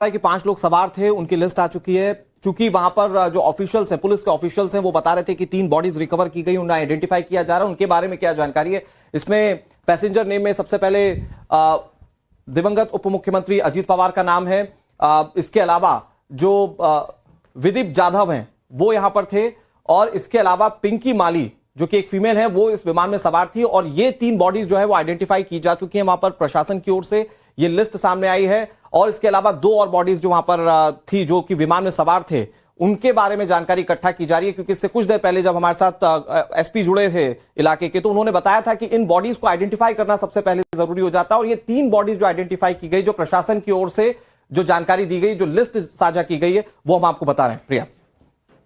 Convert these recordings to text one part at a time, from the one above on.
है कि 5 लोग सवार थे, उनकी लिस्ट आ चुकी है। चूंकि वहां पर जो ऑफिशियल्स हैं, पुलिस के ऑफिशियल्स हैं, वो बता रहे थे कि 3 बॉडीज रिकवर की गई, उन्हें आइडेंटिफाई किया जा रहा है। उनके बारे में क्या जानकारी है? इसमें पैसेंजर नेम में सबसे पहले दिवंगत उप मुख्यमंत्री अजीत पवार का नाम है। इसके अलावा जो विदीप जाधव हैं वो यहां पर थे, और इसके अलावा पिंकी माली जो कि एक फीमेल है वो इस विमान में सवार थी। और ये 3 बॉडीज जो है वो आइडेंटिफाई की जा चुकी हैं वहां पर प्रशासन की ओर से, ये लिस्ट सामने आई है। और इसके अलावा 2 और बॉडीज जो वहां पर थी, जो कि विमान में सवार थे, उनके बारे में जानकारी इकट्ठा की जा रही है। क्योंकि इससे कुछ देर पहले जब हमारे साथ एसपी जुड़े थे इलाके के, तो उन्होंने बताया था कि इन बॉडीज को आइडेंटिफाई करना सबसे पहले जरूरी हो जाता है। और ये 3 बॉडीज जो आइडेंटिफाई की गई, जो प्रशासन की ओर से जो जानकारी दी गई, जो लिस्ट साझा की गई है, वो हम आपको बता रहे हैं। प्रिया,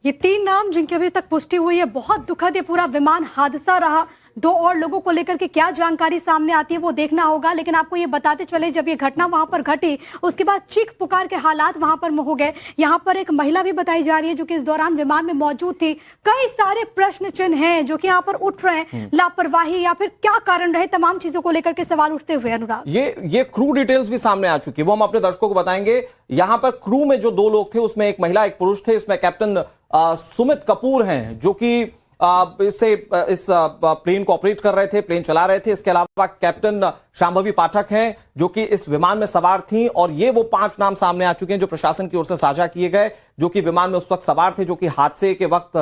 ये 3 नाम जिनकी अभी तक पुष्टि हुई है, बहुत दुखद ये पूरा विमान हादसा रहा। 2 और लोगों को लेकर के क्या जानकारी सामने आती है वो देखना होगा। लेकिन आपको ये बताते चले, जब ये घटना वहां पर घटी उसके बाद चीख पुकार के हालात वहां पर हो गए। यहाँ पर एक महिला भी बताई जा रही है जो कि इस दौरान विमान में मौजूद थी। कई सारे प्रश्न चिन्ह हैं जो कि यहाँ पर उठ रहे हैं, लापरवाही या फिर क्या कारण रहे, तमाम चीजों को लेकर के सवाल उठते हुए। अनुराग, ये क्रू डिटेल्स भी सामने आ चुकी है, वो हम अपने दर्शकों को बताएंगे। यहां पर क्रू में जो 2 लोग थे, उसमें एक महिला एक पुरुष थे। इसमें कैप्टन सुमित कपूर हैं जो कि इस प्लेन को ऑपरेट कर रहे थे, प्लेन चला रहे थे। इसके अलावा कैप्टन शांभवी पाठक हैं जो कि इस विमान में सवार थीं। और ये वो 5 नाम सामने आ चुके हैं जो प्रशासन की ओर से साझा किए गए, जो कि विमान में उस वक्त सवार थे, जो कि हादसे के वक्त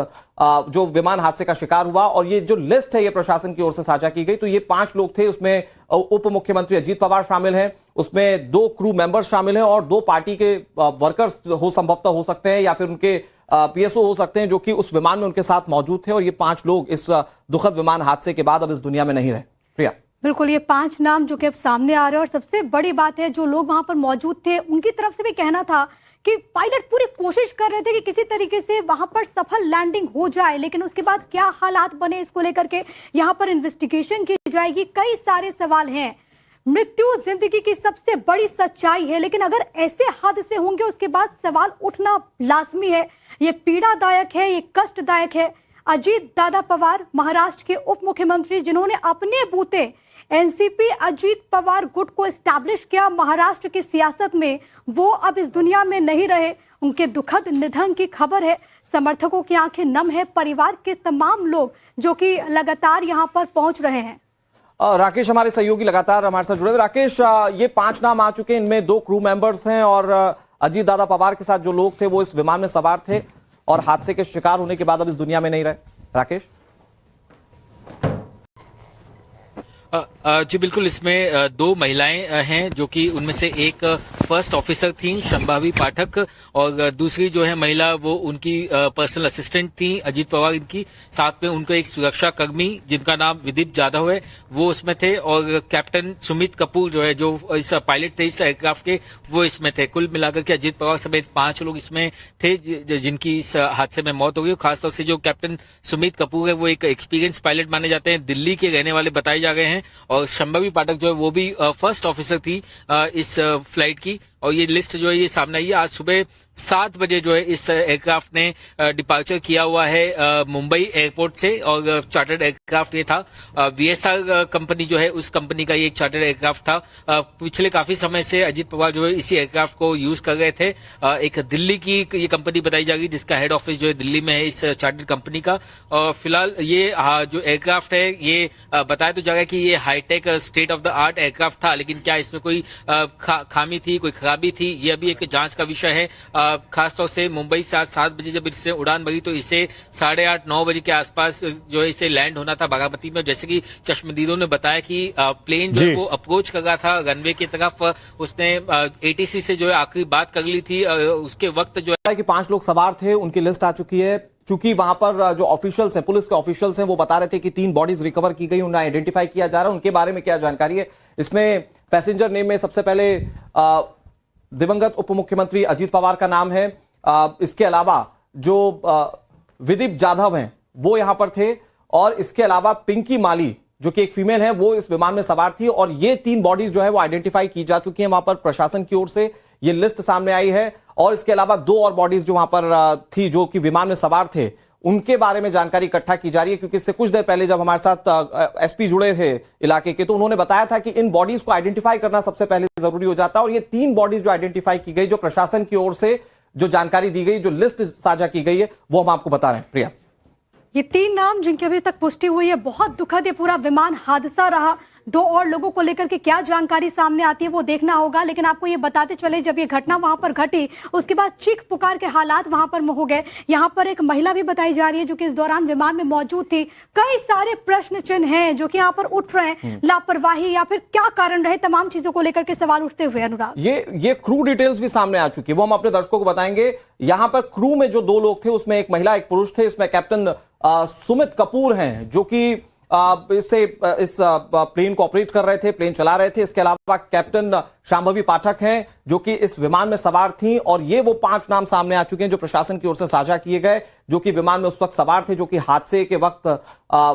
जो विमान हादसे का शिकार हुआ। और ये जो लिस्ट है ये प्रशासन की ओर से साझा की गई। तो ये 5 लोग थे, उसमें उप मुख्यमंत्री अजीत पवार शामिल हैं, उसमें 2 क्रू मेंबर्स शामिल हैं, और 2 पार्टी के वर्कर्स संभवतः हो सकते हैं, या फिर उनके पीएसओ हो सकते हैं, जो कि उस विमान में उनके साथ मौजूद थे। और ये 5 लोग इस दुखद विमान हादसे के बाद अब इस दुनिया में नहीं रहे। प्रिया, बिल्कुल, ये 5 नाम जो कि अब सामने आ रहे हैं। और सबसे बड़ी बात है, जो लोग वहां पर मौजूद थे उनकी तरफ से भी कहना था कि पायलट पूरी कोशिश कर रहे थे कि किसी तरीके से वहां पर सफल लैंडिंग हो जाए, लेकिन उसके बाद क्या हालात बने इसको लेकर के यहाँ पर इन्वेस्टिगेशन की जाएगी। कई सारे सवाल हैं। मृत्यु जिंदगी की सबसे बड़ी सच्चाई है, लेकिन अगर ऐसे हादसे होंगे उसके बाद सवाल उठना लाजमी है। ये पीड़ादायक है, ये कष्टदायक है। अजीत दादा पवार, महाराष्ट्र के उप मुख्यमंत्री, जिन्होंने अपने बूते एनसीपी अजीत पवार गुट को एस्टैब्लिश किया महाराष्ट्र की सियासत में, वो अब इस दुनिया में नहीं रहे। उनके दुखद निधन की खबर है। समर्थकों की आंखें नम है, परिवार के तमाम लोग जो कि लगातार यहां पर पहुंच रहे हैं। राकेश हमारे सहयोगी लगातार हमारे साथ जुड़े हुए। राकेश, ये 5 नाम आ चुके हैं, इनमें 2 क्रू मेंबर्स हैं, और अजीत दादा पवार के साथ जो लोग थे वो इस विमान में सवार थे और हादसे के शिकार होने के बाद अब इस दुनिया में नहीं रहे। राकेश, जी बिल्कुल, इसमें 2 महिलाएं हैं, जो कि उनमें से एक फर्स्ट ऑफिसर थी शांभवी पाठक, और दूसरी जो है महिला वो उनकी पर्सनल असिस्टेंट थी अजीत पवार इनकी। साथ में उनको एक सुरक्षा कर्मी जिनका नाम विदीप जाधव है वो उसमें थे, और कैप्टन सुमित कपूर जो है, जो इस पायलट थे इस एयरक्राफ्ट के, वो इसमें थे। कुल मिलाकर के अजीत पवार समेत 5 लोग इसमें थे जिनकी इस हादसे में मौत हो गई। खासतौर से जो कैप्टन सुमित कपूर है वो एक एक्सपीरियंस पायलट माने जाते हैं, दिल्ली के रहने वाले बताए जा गए हैं। और शांभवी पाठक जो है वो भी फर्स्ट ऑफिसर थी इस फ्लाइट की। और ये लिस्ट जो है ये सामने आई है। आज सुबह 7 बजे जो है इस एयरक्राफ्ट ने डिपार्चर किया हुआ है मुंबई एयरपोर्ट से, और चार्टर्ड एयरक्राफ्ट ये था। वीएसआर कंपनी जो है उस कंपनी का ये एक चार्टर्ड एयरक्राफ्ट था। पिछले काफी समय से अजीत पवार जो है इसी एयरक्राफ्ट को यूज कर रहे थे। एक दिल्ली की ये कंपनी बताई जा रही है जिसका हेड ऑफिस जो है दिल्ली में है इस चार्टर्ड कंपनी का। और फिलहाल ये जो एयरक्राफ्ट है ये बताया तो जा रहा है कि ये high tech state of the art aircraft था, लेकिन क्या इसमें कोई खामी थी, कोई खराबी थी, ये अभी एक जांच का विषय है। खासतौर से मुंबई से आज 7 बजे जब इससे उड़ान भरी तो इसे 8:30-9 बजे के आसपास जो है इसे लैंड होना था बारामती में। जैसे कि चश्मदीदों ने बताया कि प्लेन जो वो अप्रोच कर रहा था रनवे की तरफ, उसने एटीसी से जो है आखिरी बात कर ली थी। उसके वक्त जो है कि 5 लोग सवार थे, उनकी लिस्ट आ चुकी है। चूंकि वहां पर जो ऑफिशियल्स हैं, पुलिस के ऑफिशियल्स हैं, वो बता रहे थे कि 3 बॉडीज रिकवर की गई, उन्हें आइडेंटिफाई किया जा रहा है। उनके बारे में क्या जानकारी है? इसमें पैसेंजर नेम में सबसे पहले दिवंगत उप मुख्यमंत्री अजीत पवार का नाम है। इसके अलावा जो विदीप जाधव हैं वो यहां पर थे, और इसके अलावा पिंकी माली जो कि एक फीमेल है वो इस विमान में सवार थी। और ये 3 बॉडीज जो है वो आइडेंटिफाई की जा चुकी हैं वहां पर प्रशासन की ओर से, ये लिस्ट सामने आई है। और इसके अलावा 2 और बॉडीज जो वहां पर थी, जो कि विमान में सवार थे, उनके बारे में जानकारी इकट्ठा की जा रही है, क्योंकि इससे कुछ देर पहले जब हमारे साथ एसपी जुड़े थे इलाके के, तो उन्होंने बताया था कि इन बॉडीज को आइडेंटिफाई करना सबसे पहले जरूरी हो जाता है। और ये 3 बॉडीज जो आइडेंटिफाई की गई, जो प्रशासन की ओर से जो जानकारी दी गई, जो लिस्ट साझा की गई है, वो हम आपको बता रहे हैं। प्रिया, ये 3 नाम जिनकी अभी तक पुष्टि हुई है, बहुत दुखद ये पूरा विमान हादसा रहा। 2 और लोगों को लेकर के क्या जानकारी सामने आती है वो देखना होगा, लेकिन आपको ये बताते चले जब ये घटना वहां पर घटी उसके बाद चीख पुकार के हालात वहां पर हो गए। यहाँ पर एक महिला भी बताई जा रही है जो कि इस दौरान विमान में मौजूद थी। कई सारे प्रश्न चिन्ह हैं जो कि यहाँ पर उठ रहे हैं, लापरवाही या फिर क्या कारण रहे, तमाम चीजों को लेकर के सवाल उठते हुए। अनुराग, ये क्रू डिटेल्स भी सामने आ चुकी है, वो हम अपने दर्शकों को बताएंगे। यहां पर क्रू में जो 2 लोग थे उसमें एक महिला एक पुरुष थे। इसमें कैप्टन सुमित कपूर हैं जो कि इस प्लेन को ऑपरेट कर रहे थे, प्लेन चला रहे थे। इसके अलावा कैप्टन शांभवी पाठक हैं जो कि इस विमान में सवार थी। और ये वो 5 नाम सामने आ चुके हैं जो प्रशासन की ओर से साझा किए गए, जो कि विमान में उस वक्त सवार थे, जो कि हादसे के वक्त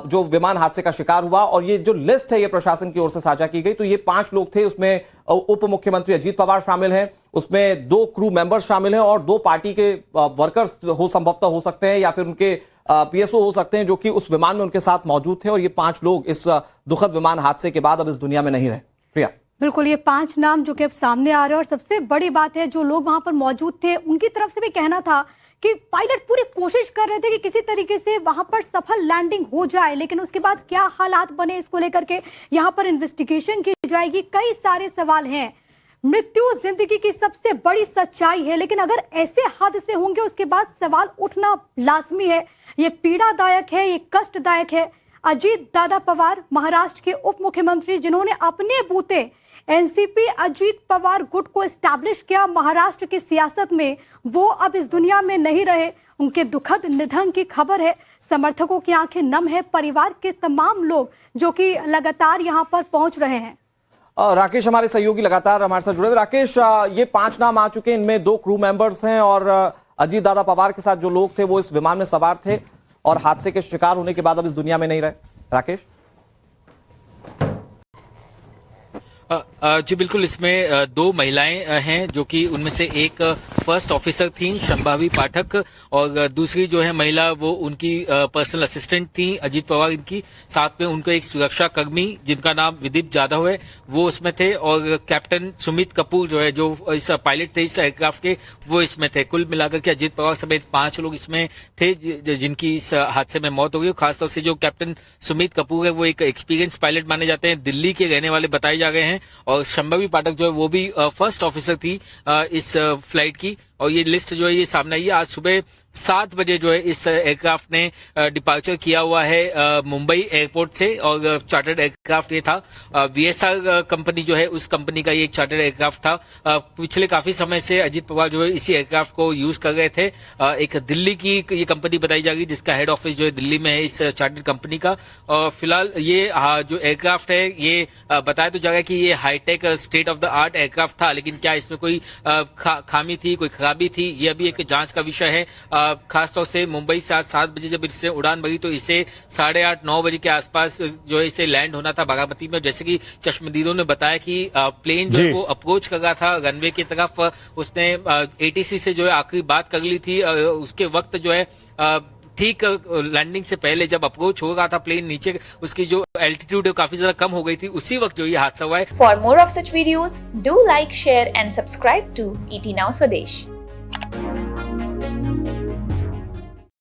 जो विमान हादसे का शिकार हुआ। और ये जो लिस्ट है ये प्रशासन की ओर से साझा की गई। तो ये 5 लोग थे, उसमें उप मुख्यमंत्री अजीत पवार शामिल हैं, उसमें 2 क्रू मेंबर्स शामिल हैं और 2 पार्टी के वर्कर्स संभवतः हो सकते हैं या फिर उनके पीएसओ हो सकते हैं जो कि उस विमान में उनके साथ मौजूद थे। और ये 5 लोग इस दुखद विमान हादसे के बाद अब इस दुनिया में नहीं रहे। प्रिया, बिल्कुल, ये 5 नाम जो कि अब सामने आ रहे हैं और सबसे बड़ी बात है जो लोग वहां पर मौजूद थे उनकी तरफ से भी कहना था कि पायलट पूरी कोशिश कर रहे थे कि किसी तरीके से वहां पर सफल लैंडिंग हो जाए, लेकिन उसके बाद क्या हालात बने इसको लेकर के यहाँ पर इन्वेस्टिगेशन की जाएगी। कई सारे सवाल हैं। मृत्यु जिंदगी की सबसे बड़ी सच्चाई है, लेकिन अगर ऐसे हादसे होंगे उसके बाद सवाल उठना लाजमी है। ये पीड़ादायक है, ये कष्टदायक है। अजीत दादा पवार महाराष्ट्र के उप मुख्यमंत्री जिन्होंने अपने बूते एनसीपी अजीत पवार गुट को एस्टैब्लिश किया महाराष्ट्र की सियासत में, वो अब इस दुनिया में नहीं रहे। उनके दुखद निधन की खबर है। समर्थकों की आंखें नम है, परिवार के तमाम लोग जो कि लगातार यहाँ पर पहुंच रहे हैं। राकेश हमारे सहयोगी लगातार हमारे साथ जुड़े हुए। राकेश, ये 5 नाम आ चुके हैं, इनमें 2 क्रू मेंबर्स हैं और अजीत दादा पवार के साथ जो लोग थे वो इस विमान में सवार थे और हादसे के शिकार होने के बाद अब इस दुनिया में नहीं रहे। राकेश, जी बिल्कुल, इसमें 2 महिलाएं हैं जो कि उनमें से एक फर्स्ट ऑफिसर थी शंभावी पाठक और दूसरी जो है महिला वो उनकी पर्सनल असिस्टेंट थी अजीत पवार इनकी। साथ में उनको एक सुरक्षा कर्मी जिनका नाम विदीप जाधव है वो इसमें थे और कैप्टन सुमित कपूर जो है जो इस पायलट थे इस एयरक्राफ्ट के, वो इसमें थे। कुल मिलाकर के अजीत पवार समेत 5 लोग इसमें थे जिनकी इस हादसे में मौत हो गई। खासतौर से जो कैप्टन सुमित कपूर है वो एक एक्सपीरियंस पायलट माने जाते हैं, दिल्ली के रहने वाले बताए जा गए हैं। और शंभवी पाठक जो है वो भी फर्स्ट ऑफिसर थी इस फ्लाइट की। और ये लिस्ट जो है ये सामने आई है। आज सुबह 7 बजे जो है इस एयरक्राफ्ट ने डिपार्चर किया हुआ है मुंबई एयरपोर्ट से और चार्टर्ड एयरक्राफ्ट ये था। वीएसआर कंपनी जो है उस कंपनी का ये एक चार्टर्ड एयरक्राफ्ट था। पिछले काफी समय से अजीत पवार जो है इसी एयरक्राफ्ट को यूज कर रहे थे। एक दिल्ली की ये कंपनी बताई जा रही जिसका हेड ऑफिस जो है दिल्ली में है इस चार्टर्ड कंपनी का। और फिलहाल ये जो एयरक्राफ्ट है ये बताया तो जा रहा है कि ये high tech state of the art aircraft था, लेकिन क्या इसमें कोई खामी थी, कोई खराबी थी, ये अभी एक जांच का विषय है। खासतौर से मुंबई से आज 7 बजे जब इससे उड़ान भरी तो इसे 8:30-9 बजे के आसपास जो है इसे लैंड होना था बारामती में। जैसे कि चश्मदीदों ने बताया कि प्लेन जो है वो अप्रोच कर रहा था रनवे की तरफ। उसने एटीसी से जो है आखिरी बात कर ली थी। उसके वक्त जो है ठीक लैंडिंग से पहले जब अप्रोच हो रहा था प्लेन नीचे, उसकी जो एल्टीट्यूड है काफी ज्यादा कम हो गई थी, उसी वक्त जो ये हादसा हुआ है। For more of such videos do like, share and subscribe to ET Now Swadesh।